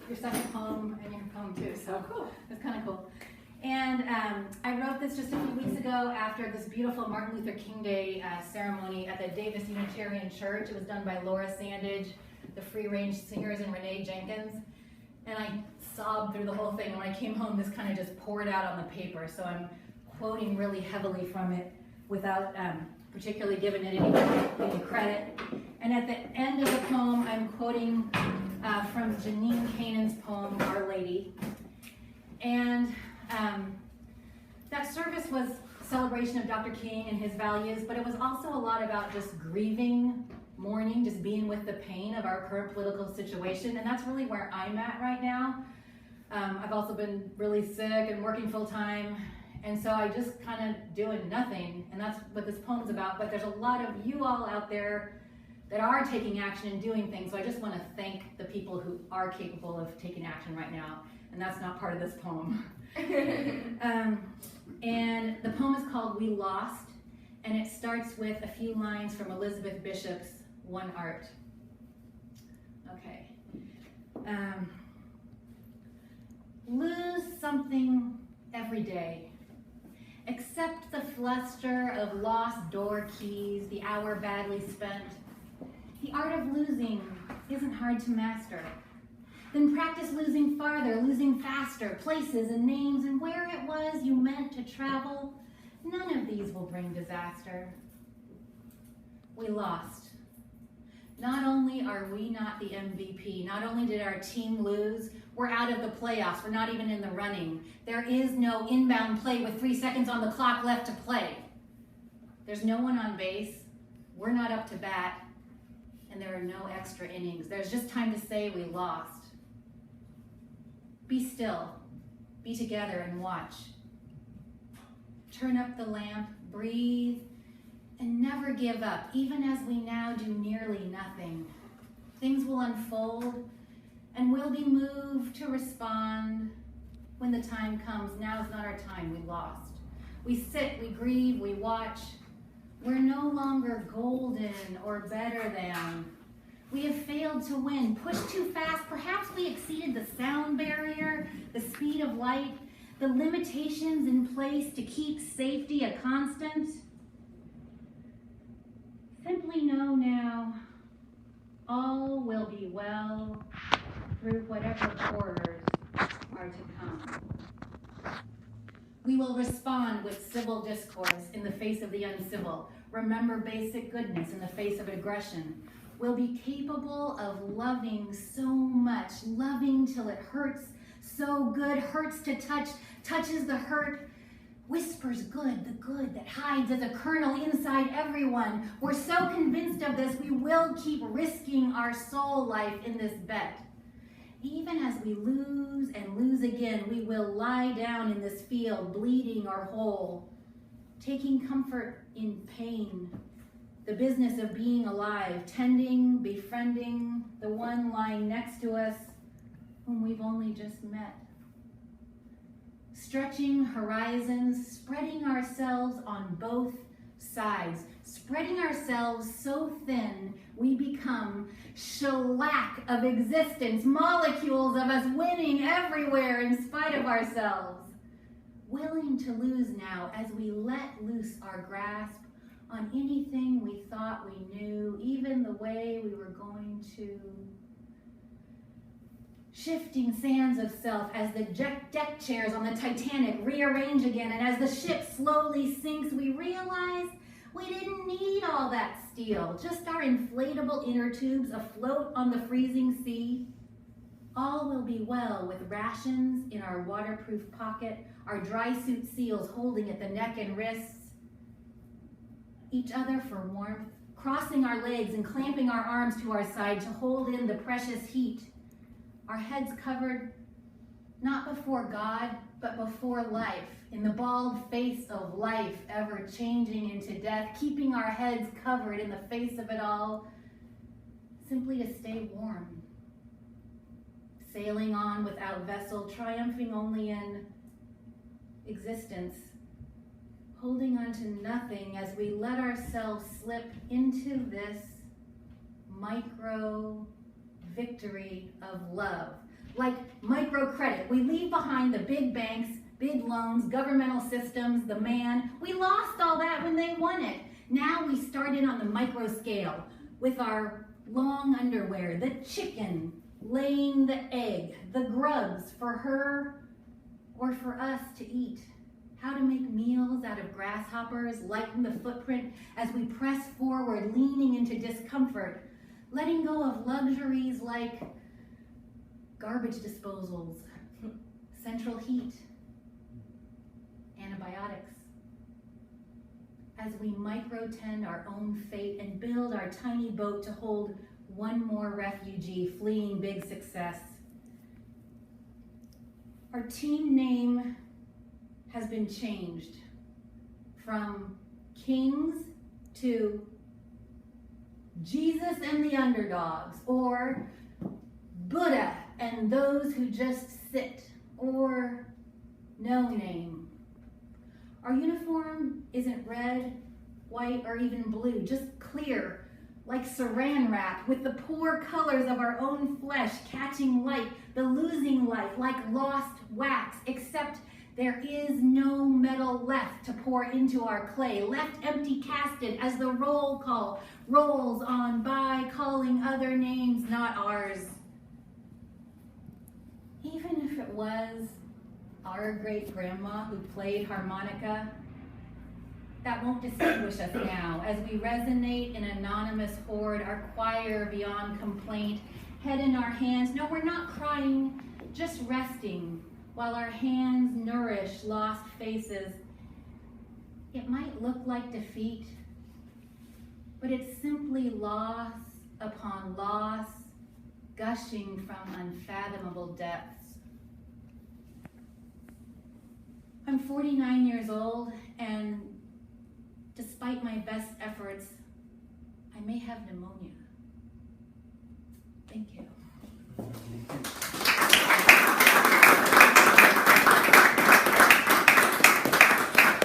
your second poem and your poem too, so cool. It's kind of cool. And I wrote this just a few weeks ago after this beautiful Martin Luther King Day ceremony at the Davis Unitarian Church. It was done by Laura Sandage, the Free Range Singers, and Renee Jenkins. And I sobbed through the whole thing. And when I came home, this kind of just poured out on the paper. So I'm quoting really heavily from it without particularly giving it any credit. And at the end of the poem, I'm quoting from Janine Canaan's poem, Our Lady. And that service was a celebration of Dr. King and his values, but it was also a lot about just grieving, mourning, just being with the pain of our current political situation. And that's really where I'm at right now. I've also been really sick and working full time. And so I just kind of doing nothing. And that's what this poem's about. But there's a lot of you all out there that are taking action and doing things. So I just want to thank the people who are capable of taking action right now. And that's not part of this poem. And the poem is called We Lost, and it starts with a few lines from Elizabeth Bishop's One Art. Okay. Lose something every day. Accept the fluster of lost door keys, the hour badly spent. The art of losing isn't hard to master. Then practice losing farther, losing faster, places and names, and where it was you meant to travel. None of these will bring disaster. We lost. Not only are we not the MVP, not only did our team lose, we're out of the playoffs. We're not even in the running. There is no inbound play with 3 seconds on the clock left to play. There's no one on base. We're not up to bat. And there are no extra innings. There's just time to say we lost. Be still, be together and watch. Turn up the lamp, breathe, and never give up, even as we now do nearly nothing. Things will unfold, and we'll be moved to respond when the time comes. Now's not our time, we lost. We sit, we grieve, we watch. We're no longer golden or better than. We have failed to win, pushed too fast. Perhaps we exceeded the sound barrier, the speed of light, the limitations in place to keep safety a constant. Simply know now, all will be well through whatever horrors are to come. We will respond with civil discourse in the face of the uncivil. Remember basic goodness in the face of aggression. We'll be capable of loving so much, loving till it hurts so good, hurts to touch, touches the hurt, whispers good, the good that hides as a kernel inside everyone. We're so convinced of this, we will keep risking our soul life in this bet. Even as we lose and lose again, we will lie down in this field, bleeding or whole, taking comfort in pain. The business of being alive, tending, befriending the one lying next to us whom we've only just met. Stretching horizons, spreading ourselves on both sides, spreading ourselves so thin we become shellac of existence, molecules of us winning everywhere in spite of ourselves. Willing to lose now as we let loose our grasp on anything we thought we knew, even the way we were going to. Shifting sands of self as the deck chairs on the Titanic rearrange again, and as the ship slowly sinks, we realize we didn't need all that steel, just our inflatable inner tubes afloat on the freezing sea. All will be well with rations in our waterproof pocket, our dry suit seals holding at the neck and wrists, each other for warmth, crossing our legs and clamping our arms to our side to hold in the precious heat. Our heads covered, not before God, but before life, in the bald face of life, ever changing into death, keeping our heads covered in the face of it all, simply to stay warm. Sailing on without vessel, triumphing only in existence, holding on to nothing as we let ourselves slip into this micro victory of love. like microcredit. We leave behind the big banks, big loans, governmental systems, the man. We lost all that when they won it. Now we start in on the micro scale with our long underwear, the chicken laying the egg, the grubs for her or for us to eat. How to make meals out of grasshoppers, lighten the footprint as we press forward, leaning into discomfort, letting go of luxuries like garbage disposals, central heat, antibiotics. As we micro-tend our own fate and build our tiny boat to hold one more refugee fleeing big success. Our team name has been changed from Kings to Jesus and the Underdogs, or Buddha and those who just sit, or no name. Our uniform isn't red, white, or even blue, just clear, like saran wrap, with the poor colors of our own flesh catching light, the losing light, like lost wax, except there is no metal left to pour into our clay, left empty casted as the roll call rolls on by, calling other names not ours. Even if it was our great-grandma who played harmonica, that won't distinguish us now as we resonate in anonymous horde, our choir beyond complaint, head in our hands. No, we're not crying, just resting while our hands nourish lost faces. It might look like defeat, but it's simply loss upon loss, gushing from unfathomable depths. I'm 49 years old, and despite my best efforts, I may have pneumonia. Thank you.